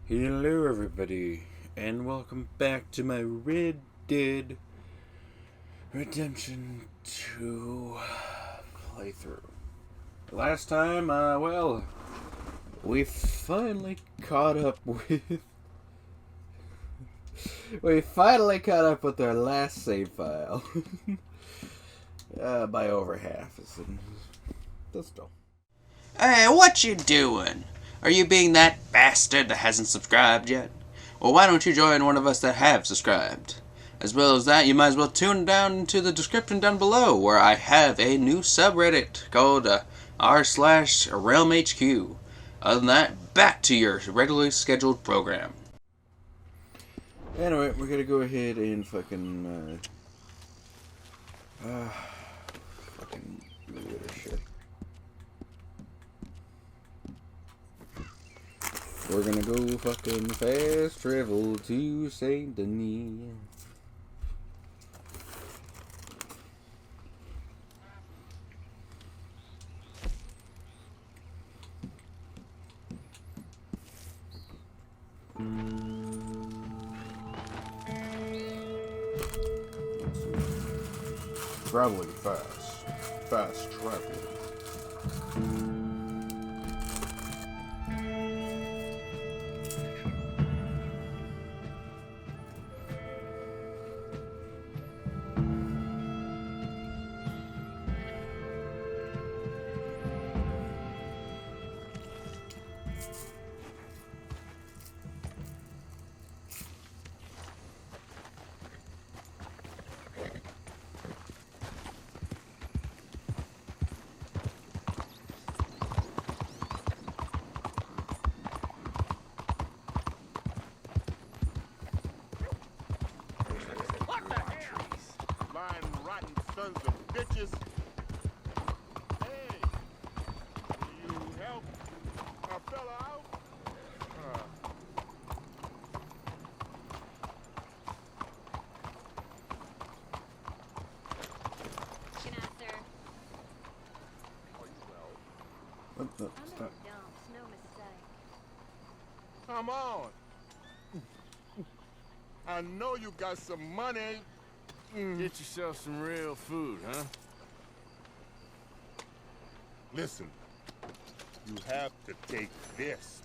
Hello, everybody, and welcome back to my Red Dead Redemption 2 playthrough. Last time, we finally caught up with. We finally caught up with our last save file. By over half. That's still. Hey, what you doing? Are you being that bastard that hasn't subscribed yet? Well, why don't you join one of us that have subscribed? As well as that, you might as well tune down into the description down below, where I have a new subreddit called r/RealmHQ. Other than that, back to your regularly scheduled program. Anyway, we're gonna go ahead and fucking do this shit. We're gonna go fucking fast travel to Saint Denis. Traveling fast traveling. Sons of bitches. Hey, you help a fella out? Good night, sir. What the? I'm in Stop. the dumps, no mistake. Come on. I know you got some money. Get yourself some real food, huh? Listen, you have to take this.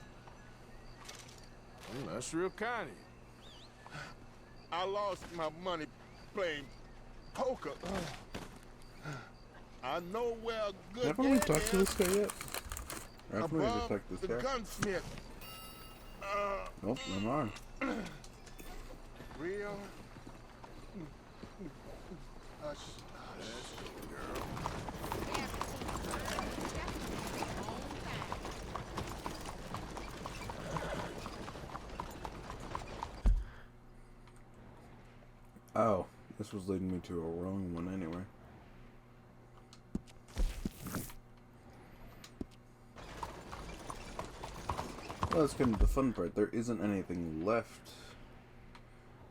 Well, that's real kind of you. I lost my money playing poker. I know where a good Haven't we man talked to is. this guy yet? Or haven't we just Above talked to the this guy? gunsmith. Nope, I'm on. Real. Hush. Oh, this was leading me to a wrong one anyway. Well, that's kind of the fun part. There isn't anything left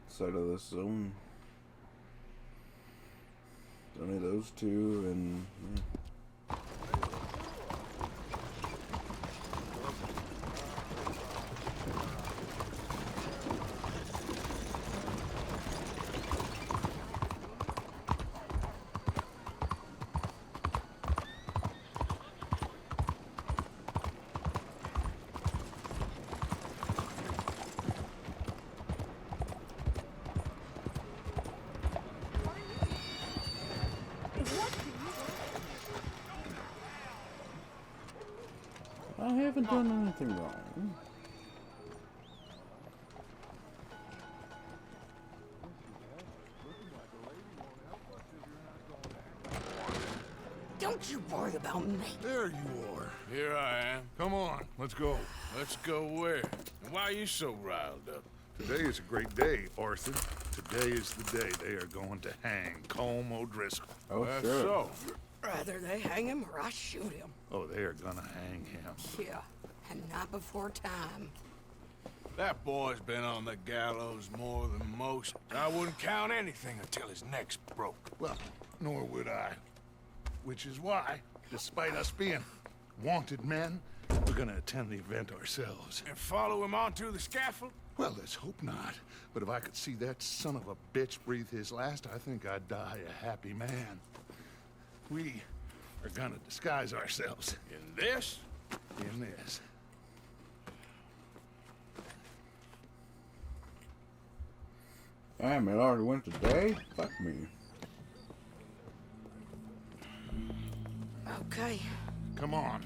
outside of this zone. Only those two, and yeah. I haven't done anything wrong. Don't you worry about me. There you are. Here I am. Come on, let's go. Let's go where? And why are you so riled up? Today is a great day, Arthur. Today is the day they are going to hang Colm O'Driscoll. Oh, That's sure. so. Rather they hang him or I shoot him. Oh, they are gonna hang him. Yeah, and not before time. That boy's been on the gallows more than most. I wouldn't count anything until his neck's broke. Well, nor would I. Which is why, despite us being wanted men, We're gonna attend the event ourselves. And follow him onto the scaffold? Well, let's hope not. But if I could see that son of a bitch breathe his last, I think I'd die a happy man. We are gonna disguise ourselves In this? in this. Damn, it already went today? Fuck me. Okay. Come on.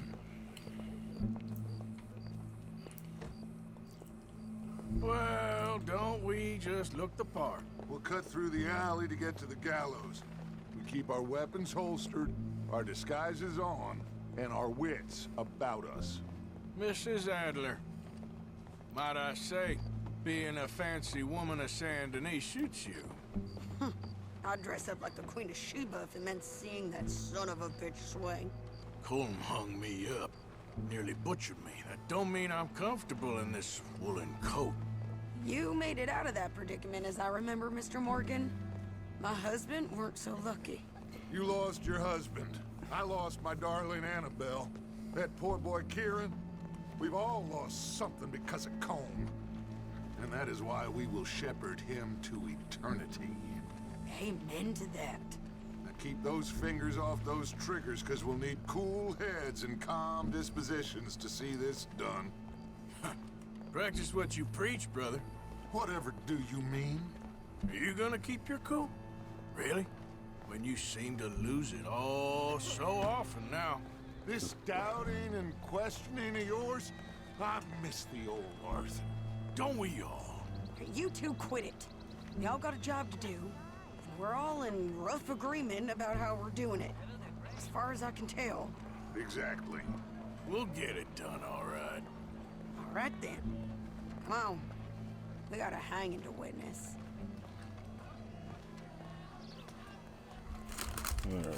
Well, don't we just look the part? We'll cut through the alley to get to the gallows. We keep our weapons holstered, our disguises on, and our wits about us. Mrs. Adler, might I say, being a fancy woman of Saint Denis shoots you. I'd dress up like the Queen of Sheba if it meant seeing that son of a bitch swing. Colm hung me up, nearly butchered me. That don't mean I'm comfortable in this woolen coat. You made it out of that predicament, as I remember, Mr. Morgan. My husband weren't so lucky. You lost your husband. I lost my darling Annabelle. That poor boy Kieran. We've all lost something because of Colm. And that is why we will shepherd him to eternity. Amen to that. Now keep those fingers off those triggers, because we'll need cool heads and calm dispositions to see this done. Practice what you preach, brother. Whatever do you mean? Are you gonna keep your cool? Really? When you seem to lose it all so often now. This doubting and questioning of yours? I miss the old Arthur. Don't we all? You two quit it. We all got a job to do, and we're all in rough agreement about how we're doing it. As far as I can tell. Exactly. We'll get it done, all right. All right then. Come on. We got a hanging to witness.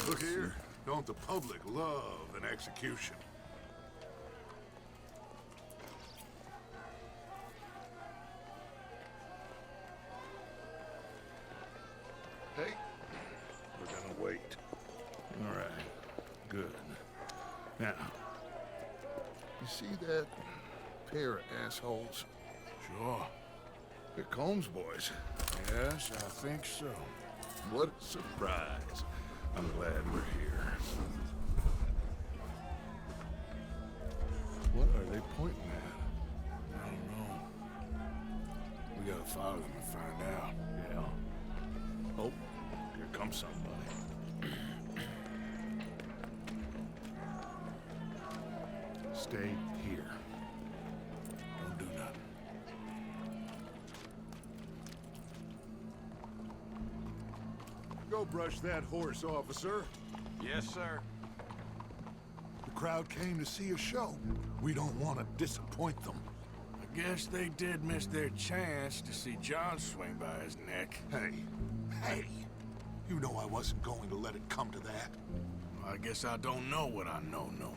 Look here. Don't the public love an execution? Hey, we're gonna wait. All right, good. Now, you see that pair of assholes? Sure. They're Combs boys. Yes, I think so. What a surprise. I'm glad we're here. What are they pointing at? I don't know. We gotta follow them and find out. Yeah. Oh, here comes somebody. Stay here. Don't do nothing. Go brush that horse, officer. Yes, sir. The crowd came to see a show. We don't want to disappoint them. I guess they did miss their chance to see John swing by his neck. Hey, you know I wasn't going to let it come to that. Well, I guess I don't know what I know no more.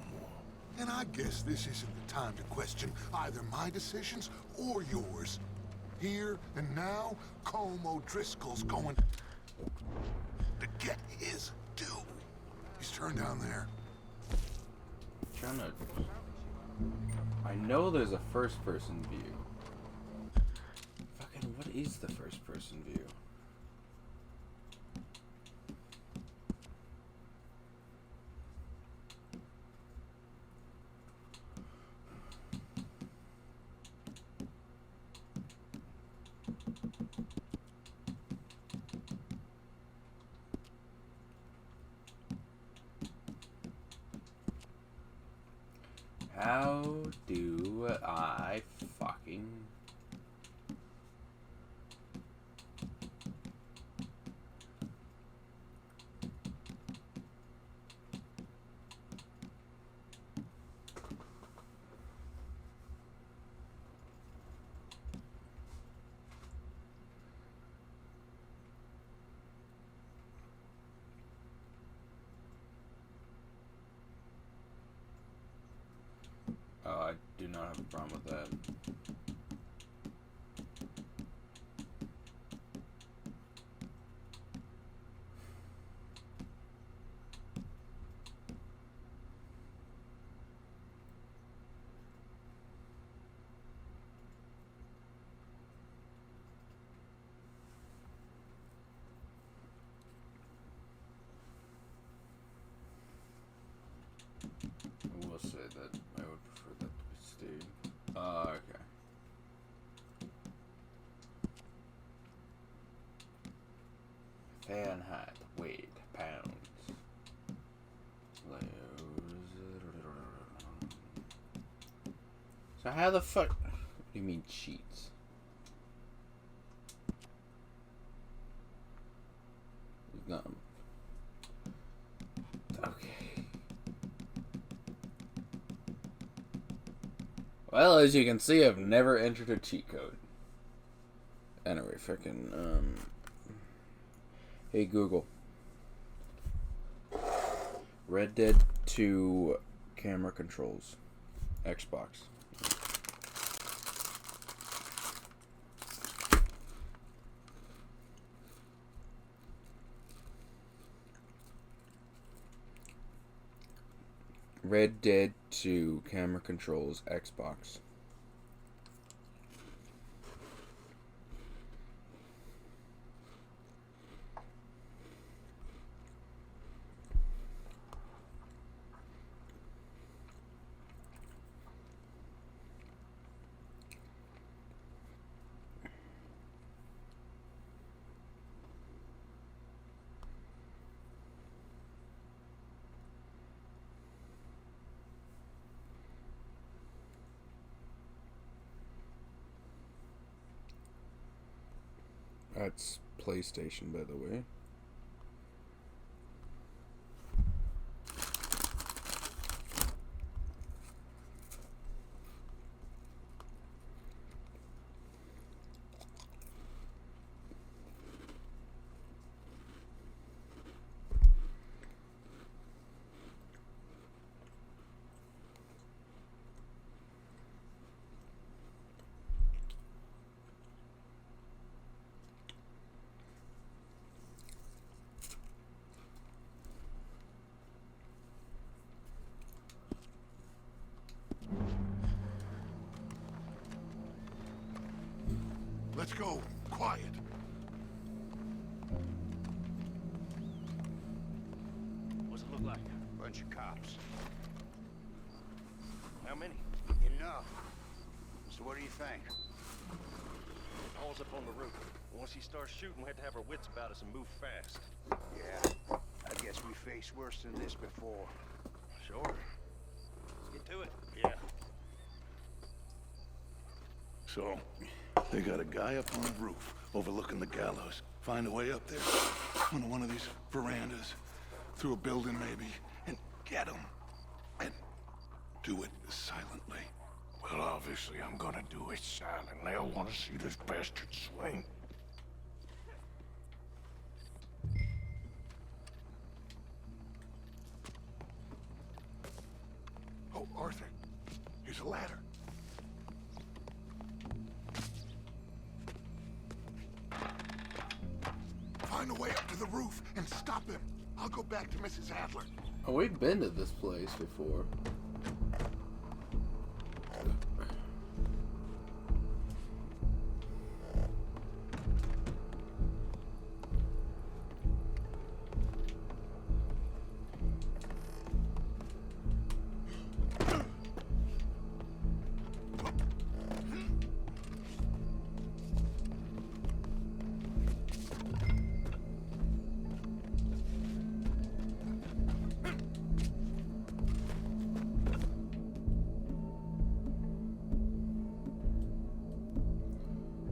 And I guess this isn't the time to question either my decisions or yours. Here and now, Colm O'Driscoll's going to get his due. He's turned down there. Trying to. I know there's a first-person view. Fucking, what is the first-person view? How do I fucking... I do not have a problem with that. I will say that I would prefer that to be stayed. Okay. Fahrenheit, weight, pounds. So how the fuck? What do you mean cheats? Okay. Well, as you can see, I've never entered a cheat code. Anyway, freaking hey Google. Red Dead 2 camera controls. Xbox. Red Dead 2 camera controls Xbox. That's PlayStation, by the way. Let's go. Quiet. What's it look like? Bunch of cops. How many? Enough. So what do you think? Paul's up on the roof. Once he starts shooting, we have to have our wits about us and move fast. Yeah. I guess we faced worse than this before. Sure. Let's get to it. Yeah. So, they got a guy up on the roof overlooking the gallows. Find a way up there on one of these verandas, through a building maybe, and get him. And do it silently. Well, obviously I'm gonna do it silently. I want to see this bastard swing. Oh, Arthur. Here's a ladder. Find a way up to the roof and stop him. I'll go back to Mrs. Adler. Oh, we've been to this place before.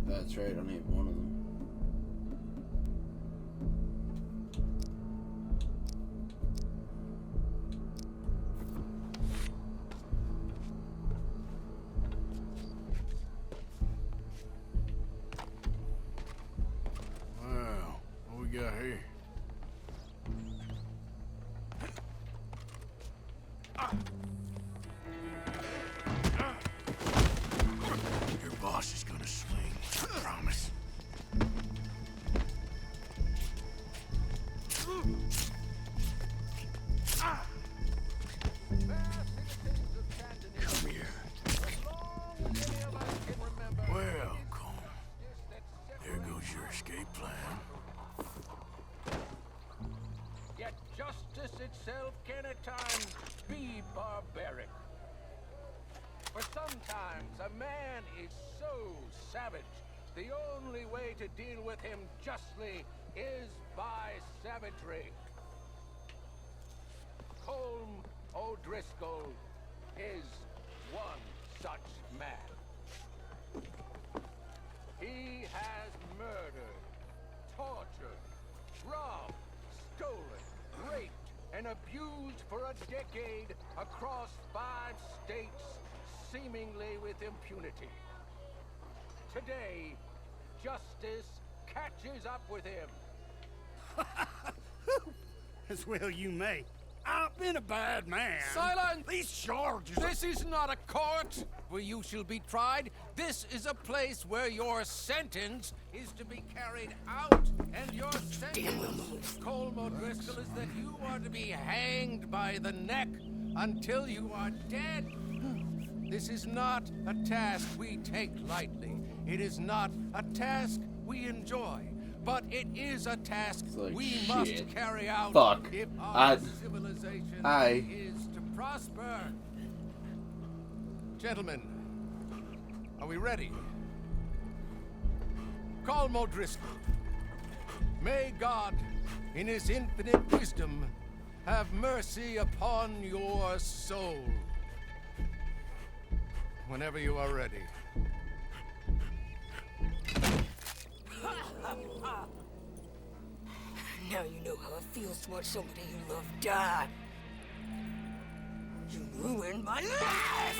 That's right, I need one of them. Wow, what we got here? Your boss is gonna swing, I promise. Come here. Welcome. There goes your escape plan. yet justice itself can at times be barbaric. For sometimes a man is so savage, the only way to deal with him justly is by savagery. Colm O'Driscoll is one such man. He has murdered, tortured, robbed, stolen, raped, and abused for a decade across 5 states, seemingly with impunity. Today, justice catches up with him. As well you may. I've been a bad man. Silence! These charges... This is not a court where you shall be tried. This is a place where your sentence is to be carried out. And your sentence, Colm O'Driscoll, is that you are to be hanged by the neck until you are dead. This is not a task we take lightly. It is not a task we enjoy. But it is a task like we shit. must carry out Fuck. if our I- civilization I- is to prosper. Gentlemen, are we ready? Colm O'Driscoll, may God, in his infinite wisdom, have mercy upon your soul. Whenever you are ready. Now you know how it feels to watch somebody you love die. You ruined my life!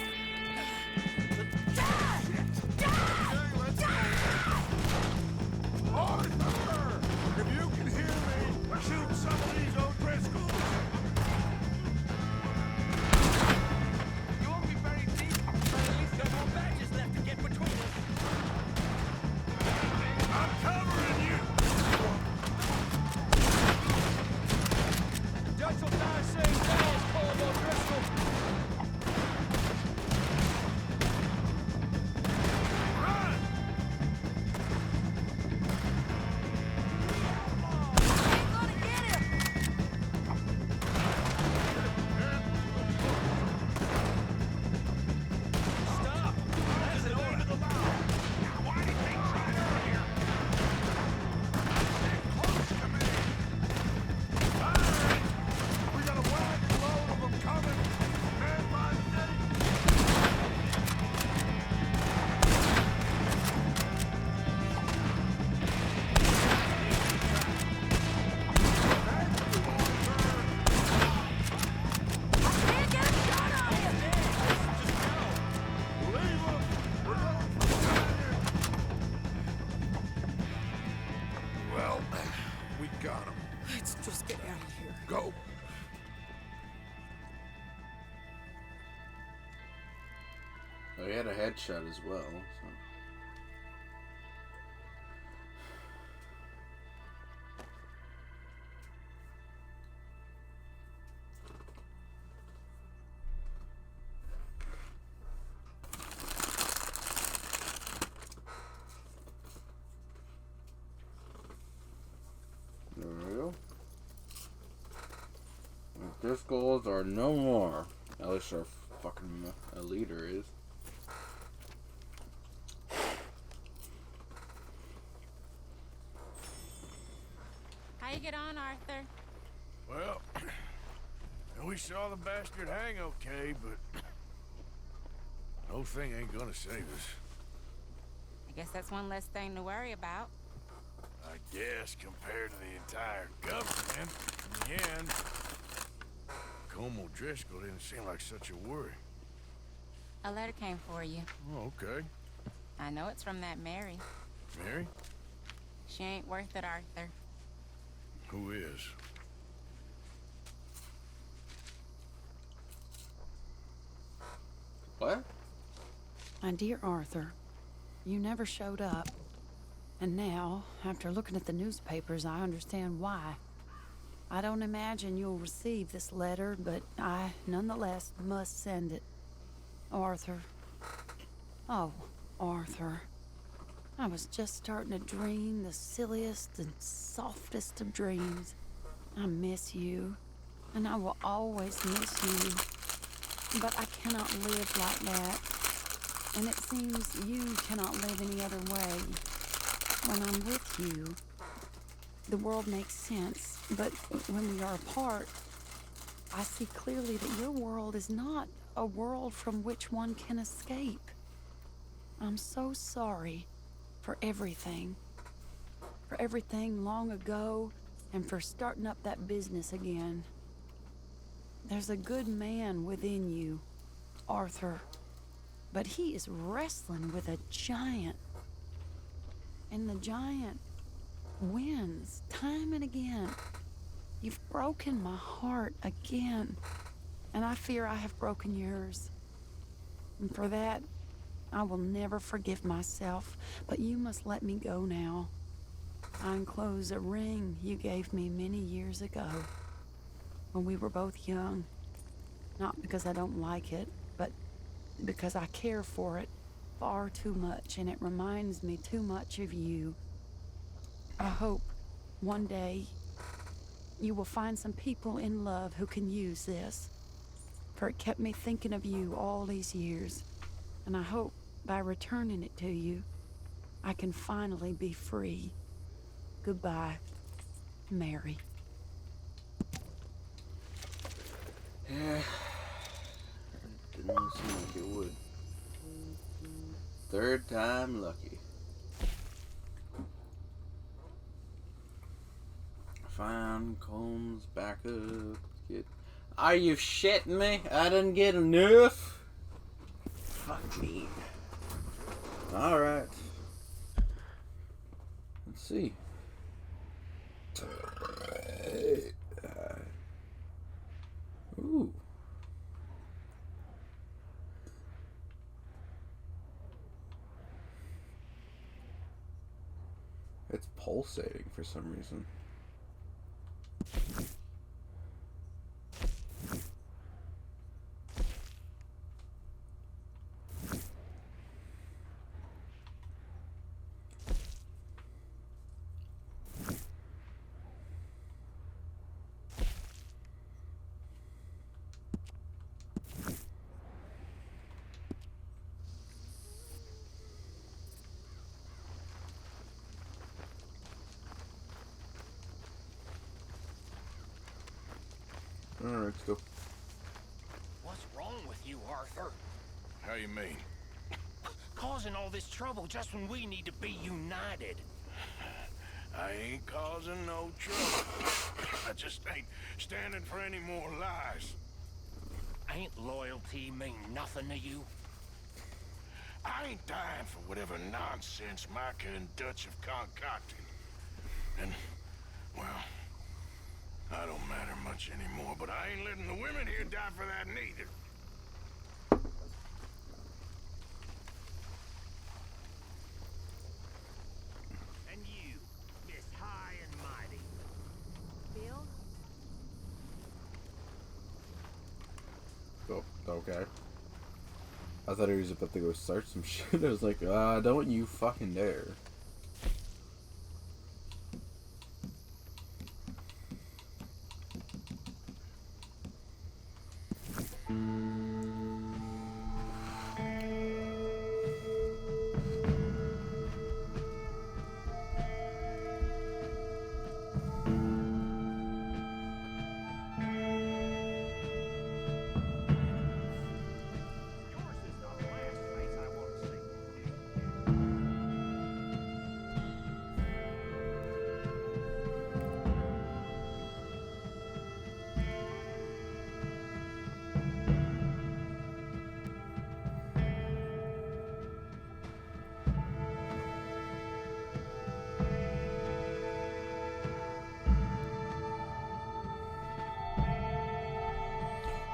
Arthur! If you can hear me, shoot some of these O'Driscolls! You won't be very deep, but at least there are more badges left to get between us. I'm covering you! Judge will die saying bells, Colm O'Driscoll. Run! Stop! That's an order. Why did they try earlier? They're close to me! Fire! We got a wagon load of them coming! Man by the Leave them! We're going for the Well, we got him. Let's just get out of here. Go. Oh, he had a headshot as well. So. There we go. The Driscolls are no more. At least our fucking leader is. How you get on, Arthur? Well, we saw the bastard hang okay, but the whole thing ain't gonna save us. I guess that's one less thing to worry about. I guess compared to the entire government, in the end, Colm O'Driscoll didn't seem like such a worry. A letter came for you. Oh, okay. I know it's from that Mary. Mary? She ain't worth it, Arthur. Who is? What? My dear Arthur, you never showed up. And now, after looking at the newspapers, I understand why. I don't imagine you'll receive this letter, but I, nonetheless, must send it. Arthur. Oh, Arthur. I was just starting to dream the silliest and softest of dreams. I miss you, and I will always miss you. But I cannot live like that, and it seems you cannot live any other way. When I'm with you, the world makes sense, but when we are apart, I see clearly that your world is not a world from which one can escape. I'm so sorry for everything. For everything long ago, and for starting up that business again. There's a good man within you, Arthur, but he is wrestling with a giant. And the giant wins time and again. You've broken my heart again, and I fear I have broken yours. And for that, I will never forgive myself, but you must let me go now. I enclose a ring you gave me many years ago, when we were both young. Not because I don't like it, but because I care for it far too much, and it reminds me too much of you. I hope one day you will find some people in love who can use this, for it kept me thinking of you all these years, and I hope by returning it to you, I can finally be free. Goodbye, Mary. Yeah. Didn't seem like it would. Third time lucky. Fine, Combs back up. Are you shitting me? I didn't get enough? Fuck me. Alright. Let's see. Ooh. It's pulsating for some reason. Alright, let's go. What's wrong with you, Arthur? How you mean? Causing all this trouble just when we need to be united. I ain't causing no trouble. I just ain't standing for any more lies. Ain't loyalty mean nothing to you? I ain't dying for whatever nonsense Micah and Dutch have concocted. And, well, I don't matter much anymore, but I ain't letting the women here die for that neither. And you, Miss High and Mighty. Bill? Oh, okay. I thought he was about to go start some shit. I was like, don't you fucking dare.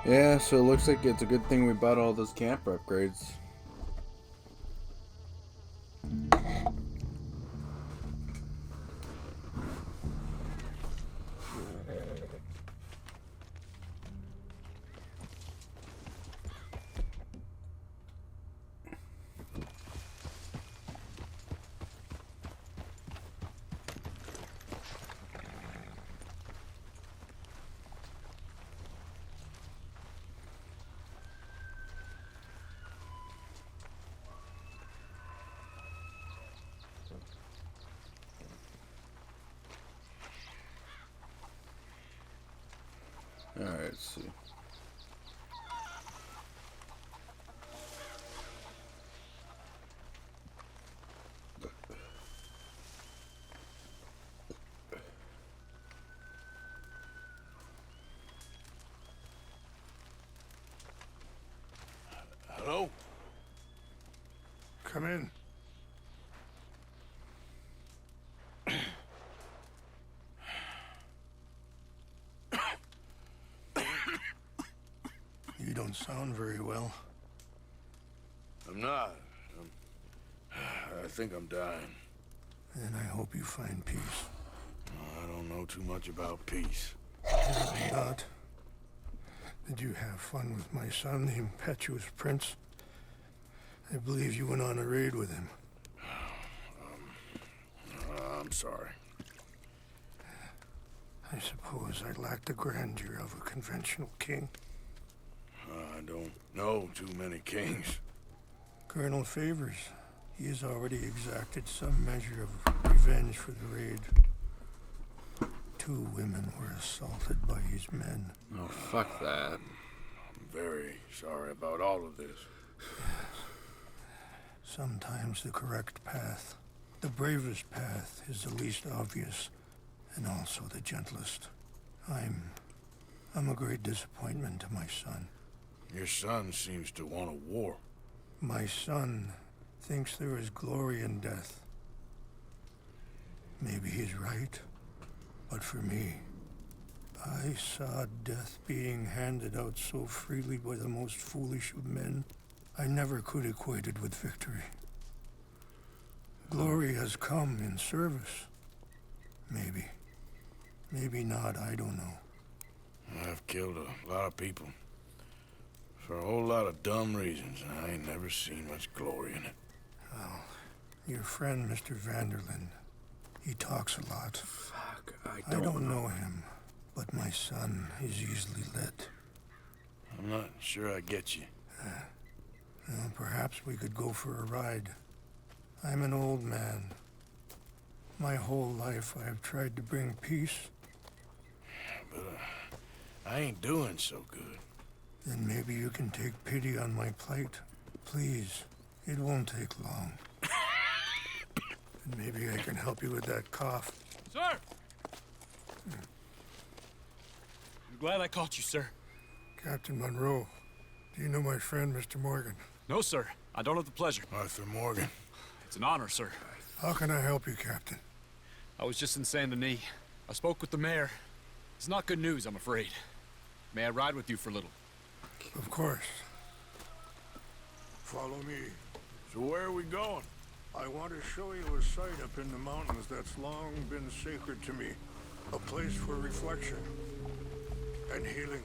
Yeah, so it looks like it's a good thing we bought all those camper upgrades. Alright, let's see. Hello? Come in. You don't sound very well. I'm not. I think I'm dying. Then I hope you find peace. I don't know too much about peace. Maybe not. Did you have fun with my son, the impetuous prince? I believe you went on a raid with him. I'm sorry. I suppose I lack the grandeur of a conventional king. I don't know too many kings. Colonel Favors, he has already exacted some measure of revenge for the raid. 2 women were assaulted by his men. Oh, fuck that. I'm very sorry about all of this. Sometimes the correct path, the bravest path, is the least obvious, and also the gentlest. I'm a great disappointment to my son. Your son seems to want a war. My son thinks there is glory in death. Maybe he's right, but for me, I saw death being handed out so freely by the most foolish of men, I never could equate it with victory. Glory has come in service. Maybe. Maybe not, I don't know. I've killed a lot of people. For a whole lot of dumb reasons, and I ain't never seen much glory in it. Well, your friend, Mr. Vanderlyn, he talks a lot. Fuck, I don't know him, but my son is easily led. I'm not sure I get you. Well, perhaps we could go for a ride. I'm an old man. My whole life I have tried to bring peace. But I ain't doing so good. Then maybe you can take pity on my plight. Please, it won't take long. And maybe I can help you with that cough. Sir! I'm glad I caught you, sir. Captain Monroe, do you know my friend, Mr. Morgan? No, sir. I don't have the pleasure. Arthur Morgan. It's an honor, sir. How can I help you, Captain? I was just in Saint Denis. I spoke with the mayor. It's not good news, I'm afraid. May I ride with you for a little? Of course. Follow me. So where are we going? I want to show you a site up in the mountains that's long been sacred to me. A place for reflection and healing.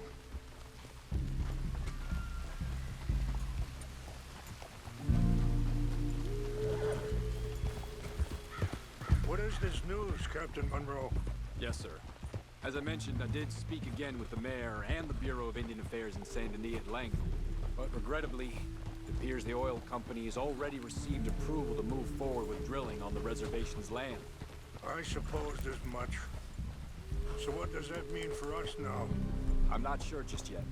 What is this news, Captain Monroe? Yes, sir. As I mentioned, I did speak again with the mayor and the Bureau of Indian Affairs in Saint Denis at length. But regrettably, it appears the oil company has already received approval to move forward with drilling on the reservation's land. I supposed as much. So what does that mean for us now? I'm not sure just yet.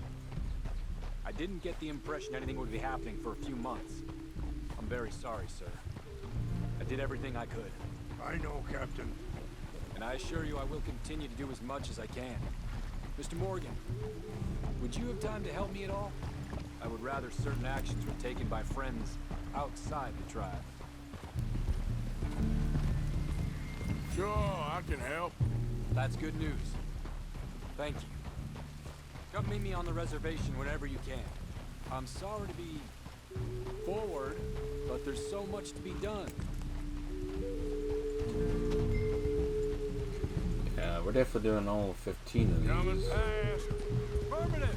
I didn't get the impression anything would be happening for a few months. I'm very sorry, sir. I did everything I could. I know, Captain. And I assure you I will continue to do as much as I can. Mr. Morgan, would you have time to help me at all? I would rather certain actions were taken by friends outside the tribe. Sure, I can help. That's good news. Thank you. Come meet me on the reservation whenever you can. I'm sorry to be forward, but there's so much to be done. Yeah, we're definitely doing all 15 of Coming these. fast. Affirmative!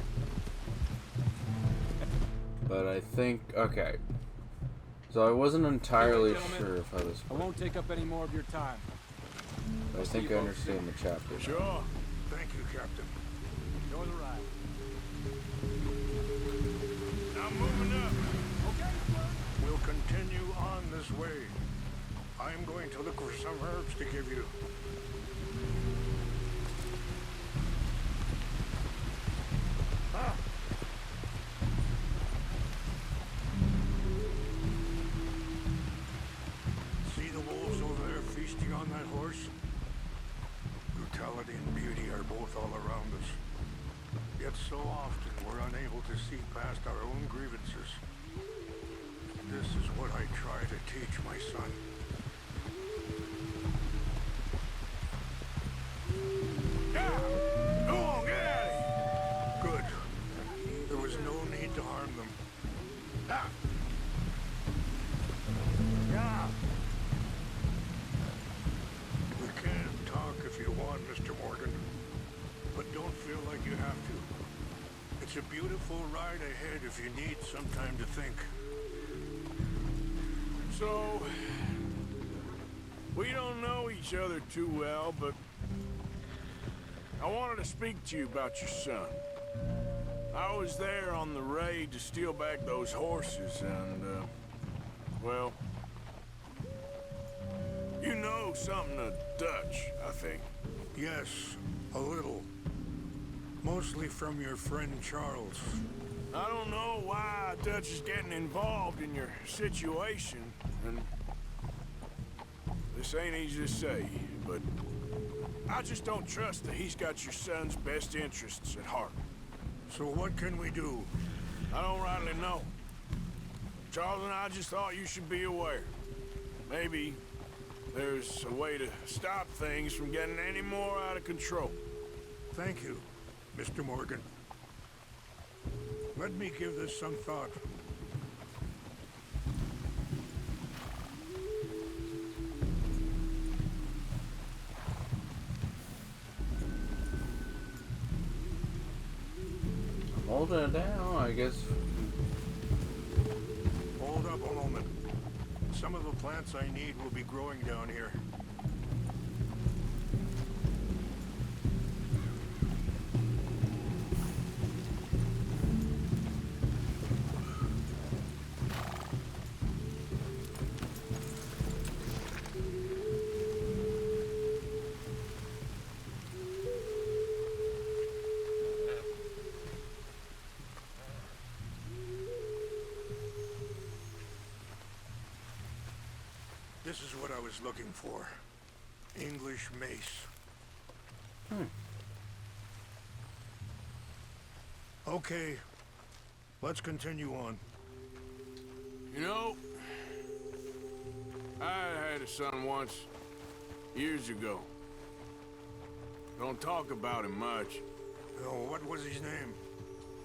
But I think, okay. So I wasn't entirely Gentlemen, sure of how this I works. won't take up any more of your time. I think I understand the chapter now. Sure. Thank you, Captain. Enjoy the ride. Now moving up. We'll continue on this way. I'm going to look for some herbs to give you. majesty on that horse? Brutality and beauty are both all around us. Yet so often we're unable to see past our own grievances. This is what I try to teach my son. Yeah! Go on, get at it! Good. There was no need to harm them. Ah! Yeah! We can talk if you want, Mr. Morgan. But don't feel like you have to. It's a beautiful ride ahead if you need some time to think. So, we don't know each other too well, but I wanted to speak to you about your son. I was there on the raid to steal back those horses, and, well, you know something of Dutch, I think. Yes, a little. Mostly from your friend Charles. I don't know why Dutch is getting involved in your situation, and this ain't easy to say, but I just don't trust that he's got your son's best interests at heart. So what can we do? I don't rightly know. Charles and I just thought you should be aware. Maybe there's a way to stop things from getting any more out of control. Thank you, Mr. Morgan. Let me give this some thought. Holding it down, I guess. Hold up a moment. Some of the plants I need will be growing down here. This is what I was looking for. English mace. Okay, let's continue on. You know, I had a son once, years ago. Don't talk about him much. Oh, what was his name?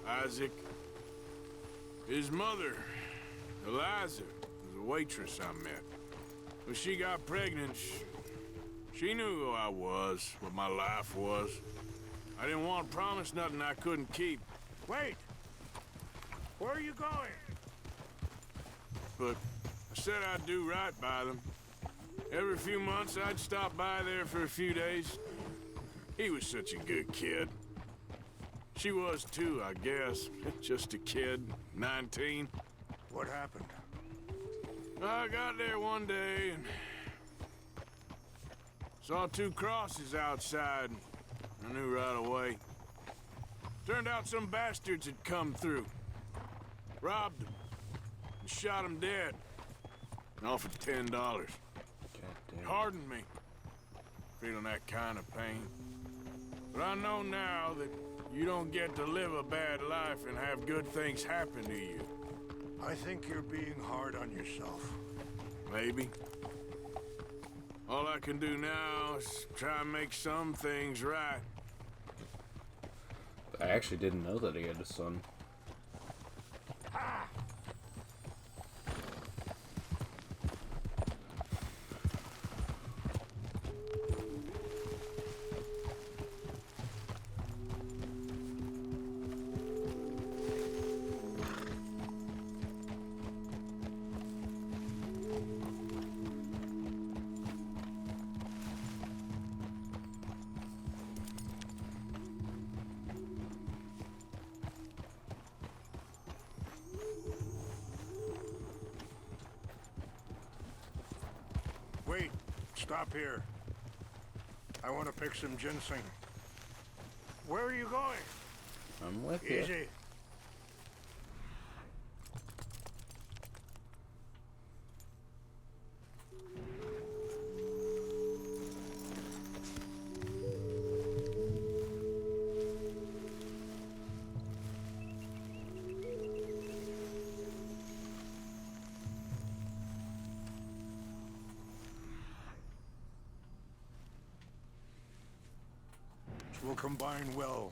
Isaac. His mother, Eliza, was a waitress I met. When she got pregnant, she knew who I was, what my life was. I didn't want to promise nothing I couldn't keep. Wait! Where are you going? But I said I'd do right by them. Every few months, I'd stop by there for a few days. He was such a good kid. She was too, I guess. Just a kid, 19. What happened? I got there one day and saw two crosses outside. I knew right away. Turned out some bastards had come through. Robbed them. And shot them dead. And offered $10. It hardened me. Feeling that kind of pain. But I know now that you don't get to live a bad life and have good things happen to you. I think you're being hard on yourself. Maybe. All I can do now is try and make some things right. I actually didn't know that he had a son. Wait, stop here. I want to pick some ginseng. Where are you going? I'm with you. Easy. will combine well.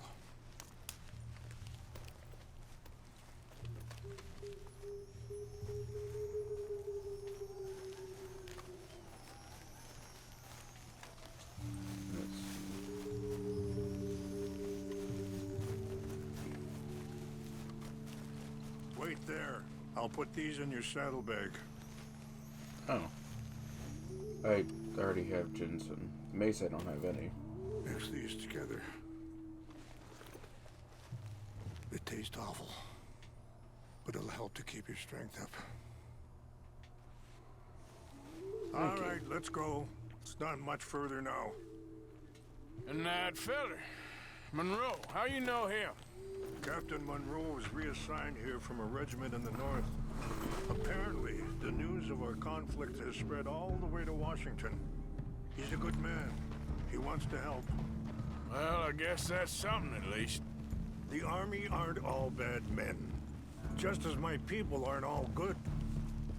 Wait there. I'll put these in your saddlebag. Oh. I already have ginseng. Mace, I don't have any. Mix these together. It tastes awful, but it'll help to keep your strength up. All right, let's go. It's not much further now. And that feller, Monroe, how you know him? Captain Monroe was reassigned here from a regiment in the north. Apparently, the news of our conflict has spread all the way to Washington. He's a good man. He wants to help. Well, I guess that's something at least. The army aren't all bad men. Just as my people aren't all good.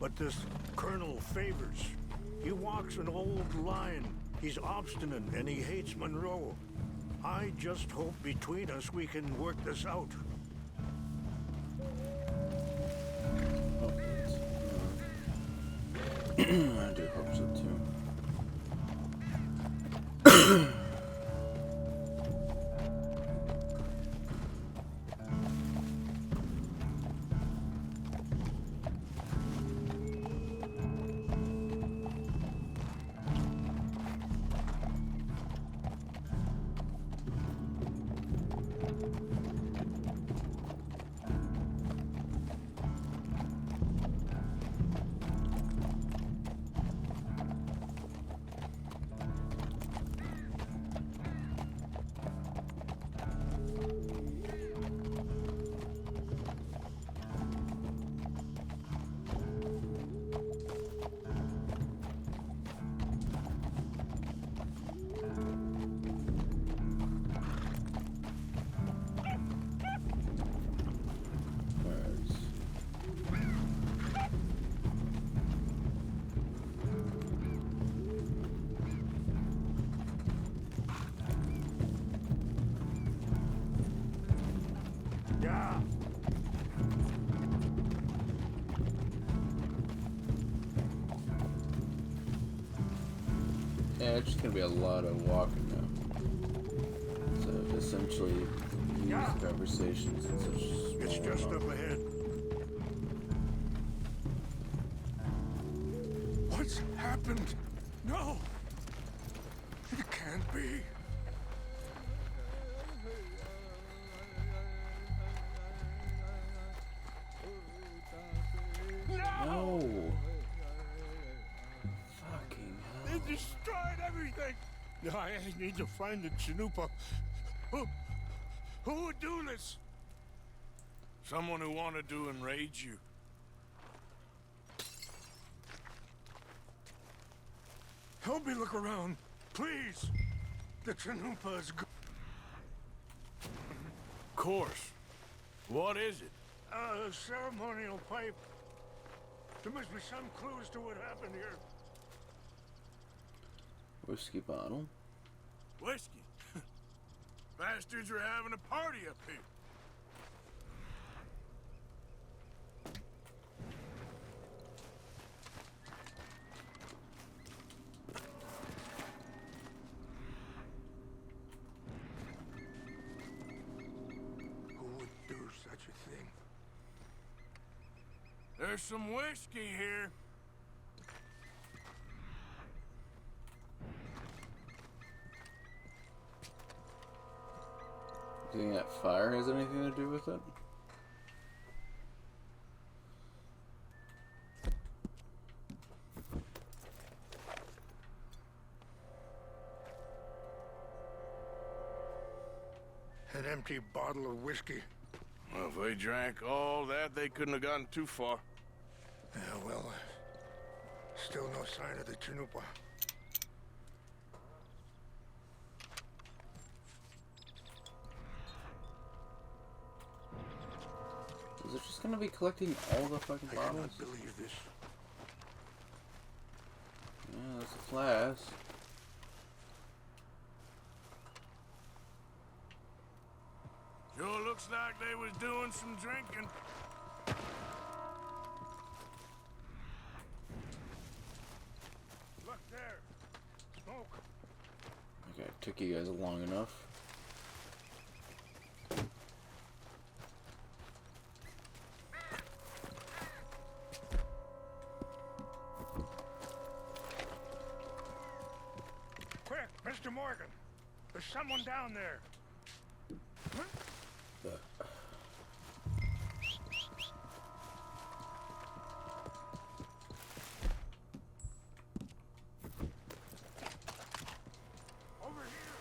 But this Colonel Favors, he walks an old line. He's obstinate and he hates Monroe. I just hope between us we can work this out. I do hope so too. Yeah. Yeah, it's just gonna be a lot of walking now. So essentially, use conversations in such small It's just up ahead. What's happened? No! It can't be. No! Fucking hell. They destroyed everything! I need to find the Chanupa. Who would do this? Someone who wanted to enrage you. Help me look around, please. The Chanupa is good. Of course. What is it? A ceremonial pipe. There must be some clues to what happened here. Whiskey bottle. Whiskey. Bastards are having a party up here. Who would do such a thing? There's some whiskey here. Do you think that fire has anything to do with it? An empty bottle of whiskey. Well, if they drank all that, they couldn't have gotten too far. Yeah, well, still no sign of the Chanupa. Is it just gonna be collecting all the fucking I bottles? cannot believe this. Yeah, that's a class. Looks like they was doing some drinking. Look there. Smoke. Okay, took you guys long enough. Quick, Mr. Morgan. There's someone down there. Over here.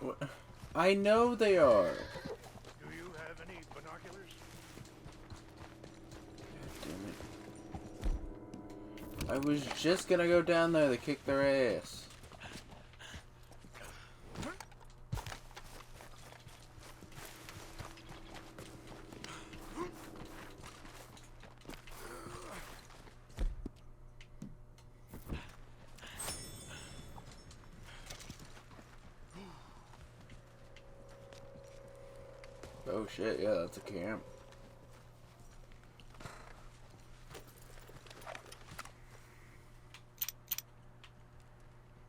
What? I know they are. Do you have any binoculars? Damn it. I was just gonna go down there to kick their ass. Oh shit, yeah, that's a camp.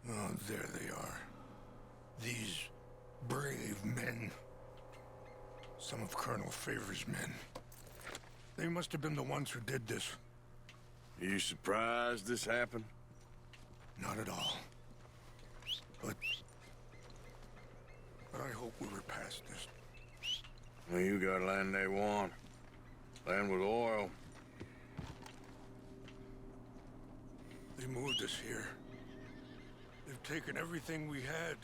Oh, there they are. These brave men. Some of Colonel Favors' men. They must have been the ones who did this. Are you surprised this happened? Not at all. But I hope we were past this. Well, you got land they want. Land with oil. They moved us here. They've taken everything we had.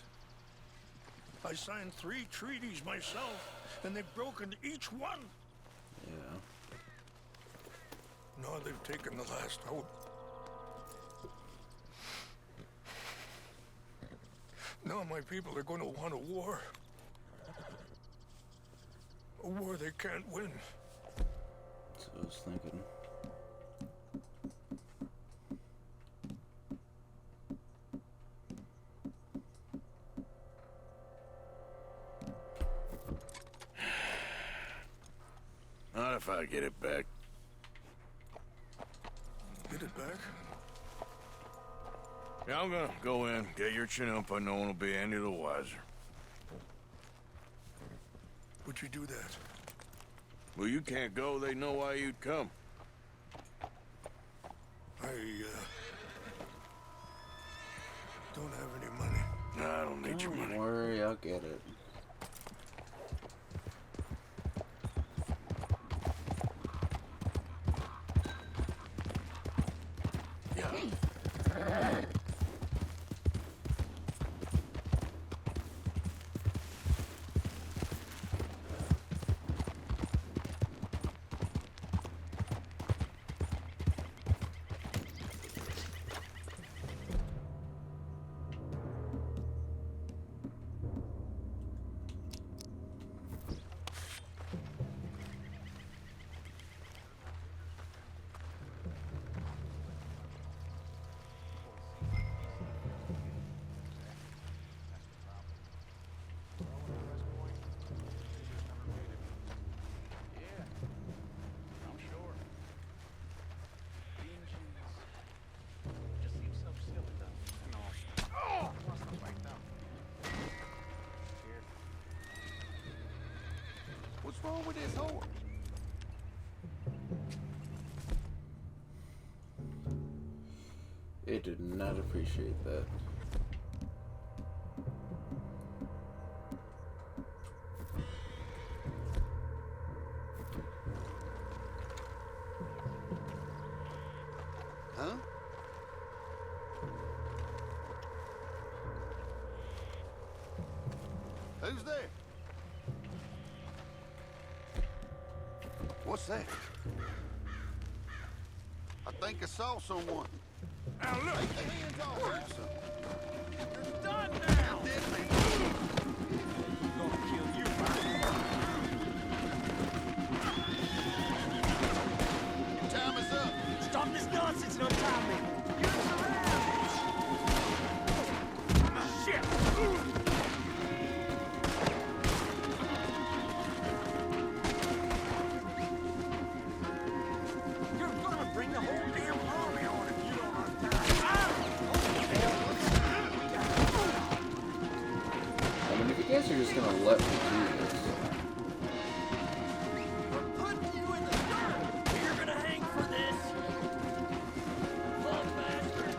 I signed 3 treaties myself, and they've broken each one. Yeah. Now they've taken the last hope. Now my people are going to want a war. A war they can't win. That's what I was thinking. Not if I get it back. Get it back? Yeah, I'm gonna go in, get your chin up, and no one will be any the wiser. Would you do that? Well, you can't go, they know why you'd come. I, don't have any money. No, I don't need your money. Don't worry, I'll get it. What's wrong with this horse? It did not appreciate that. Huh? Who's there? What's that? I think I saw someone. Now look! Take the hands off her, son. It's done now! Gonna kill you, Your time is up. Stop this nonsense and untie me! Shit! you're just gonna let me do this. We're putting you in the dirt. You're gonna hang for this. Love bastard.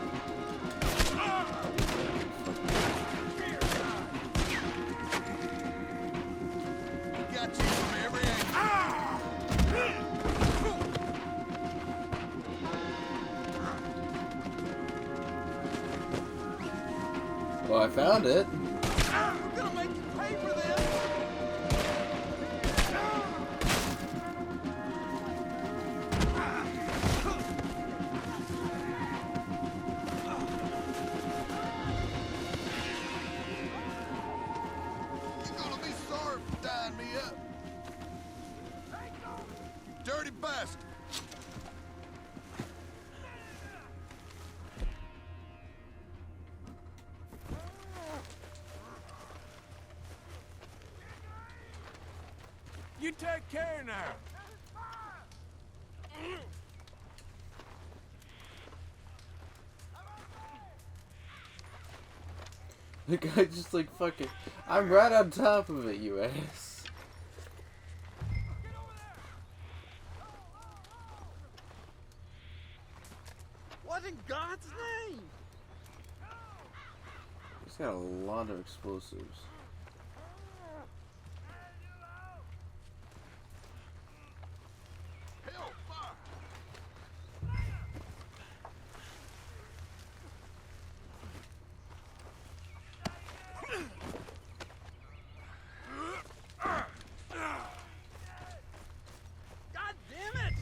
We got you from every angle. Well, I found it. We're gonna make you pay for this. You're gonna be sorry for tying me up. You dirty bastard. You take care now. The guy just like fucking. I'm right on top of it, you ass. What in God's name? He's got a lot of explosives. Hellfire! God damn it!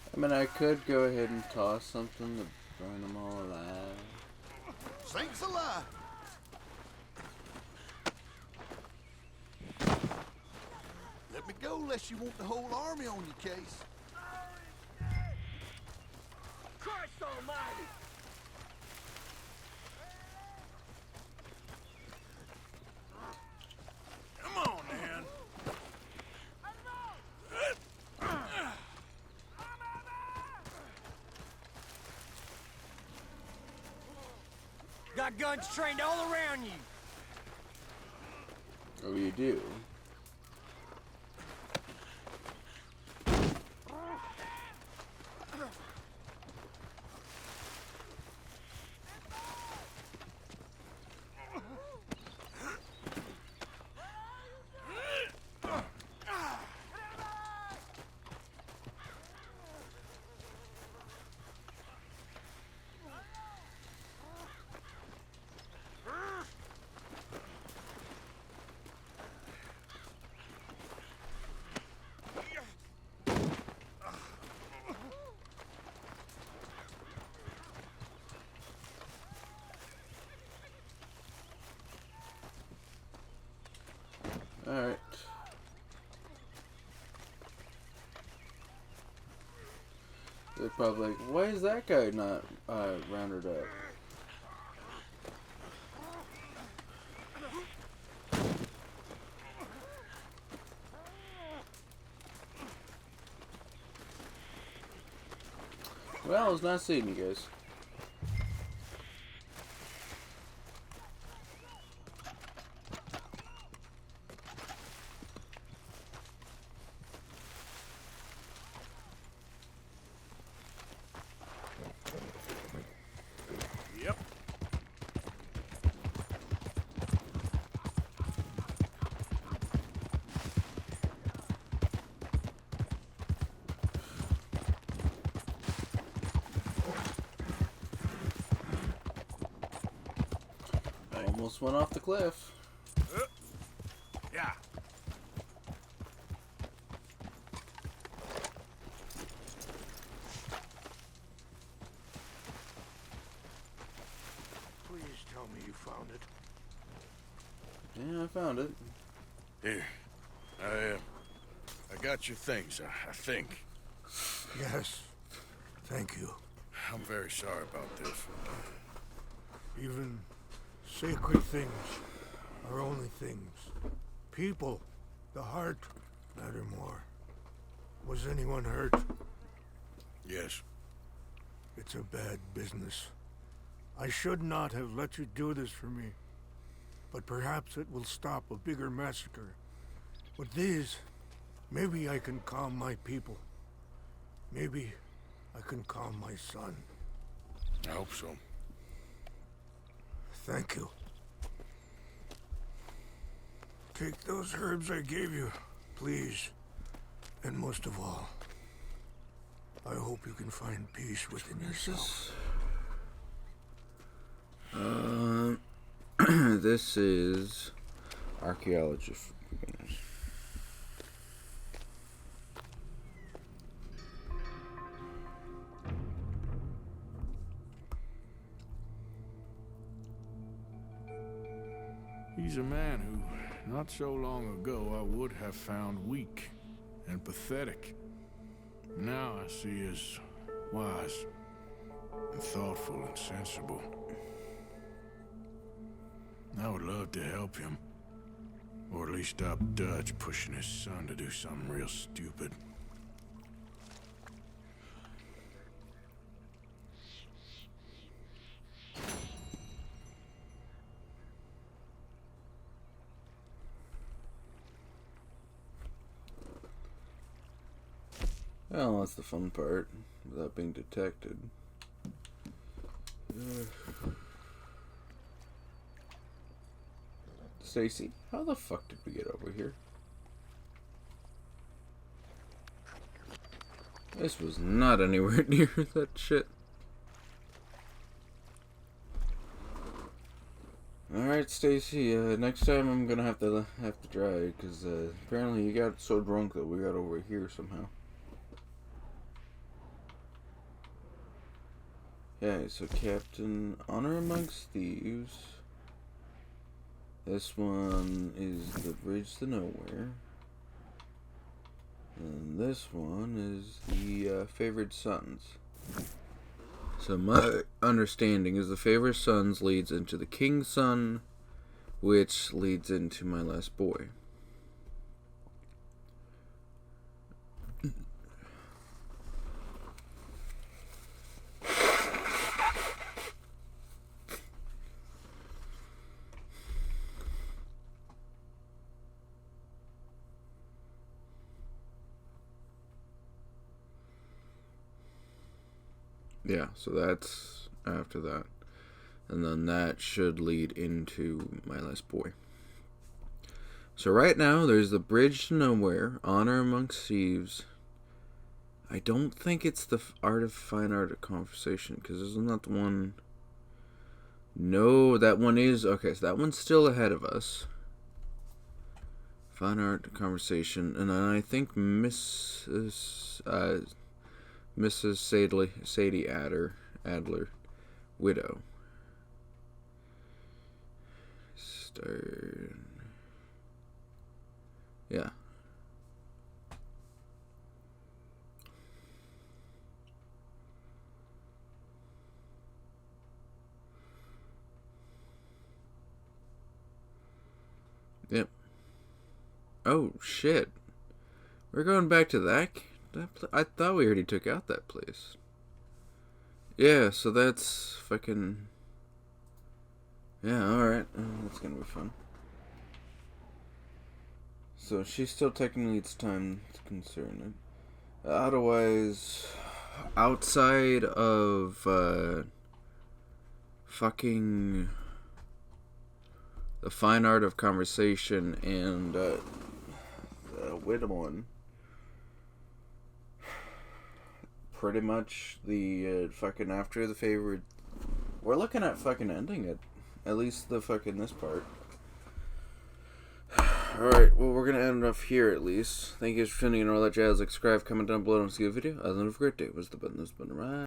I mean, I could go ahead and toss something to burn them all alive. Saints alive! Let me go unless you want the whole army on your case. Christ almighty! Come on, man. Got guns trained all around you. Oh, you do? Alright. They're probably like, why is that guy not rounded up? Well, it's nice seeing you guys. Yep. Almost went off the cliff. Yeah. found it. Yeah, I found it. Here. I got your things, I think. Yes. Thank you. I'm very sorry about this. Even sacred things are only things. People, the heart, matter more. Was anyone hurt? Yes. It's a bad business. I should not have let you do this for me. But perhaps it will stop a bigger massacre. With these, maybe I can calm my people. Maybe I can calm my son. I hope so. Thank you. Take those herbs I gave you, please. And most of all, I hope you can find peace within yourself. This is archaeology for beginners. He's a man who, not so long ago, I would have found weak and pathetic. Now I see as wise and thoughtful and sensible. I would love to help him. Or at least stop Dutch pushing his son to do something real stupid. Well, that's the fun part, without being detected. Stacy, how the fuck did we get over here? This was not anywhere near that shit. Alright, Stacy, next time I'm gonna have to drive, because apparently you got so drunk that we got over here somehow. Yeah, so Captain Honor Amongst Thieves. This one is the Bridge to Nowhere. And this one is the Favored Sons. So my understanding is the Favored Sons leads into the King's Son, which leads into My Last Boy. Yeah, so that's after that. And then that should lead into My Last Boy. So right now, there's the Bridge to Nowhere, Honor Amongst Thieves. I don't think it's the Fine Art of Conversation, because isn't that the one... No, that one is... Okay, so that one's still ahead of us. Fine Art of Conversation. And then I think Mrs. Sadie Adler, Widow. Yeah. Yep. Oh, shit. We're going back to that... I thought we already took out that place. Yeah, so that's fucking... Yeah, alright. That's gonna be fun. So she's still technically, it's time to concern it. Otherwise, outside of fucking the Fine Art of Conversation and the Widow one, pretty much the fucking after the favorite, we're looking at fucking ending it. At least the fucking this part. Alright, well, we're gonna end off here at least. Thank you guys for tuning in and all that jazz. Like, subscribe, comment down below, and see the video. Other than have a great day. Was the button, right?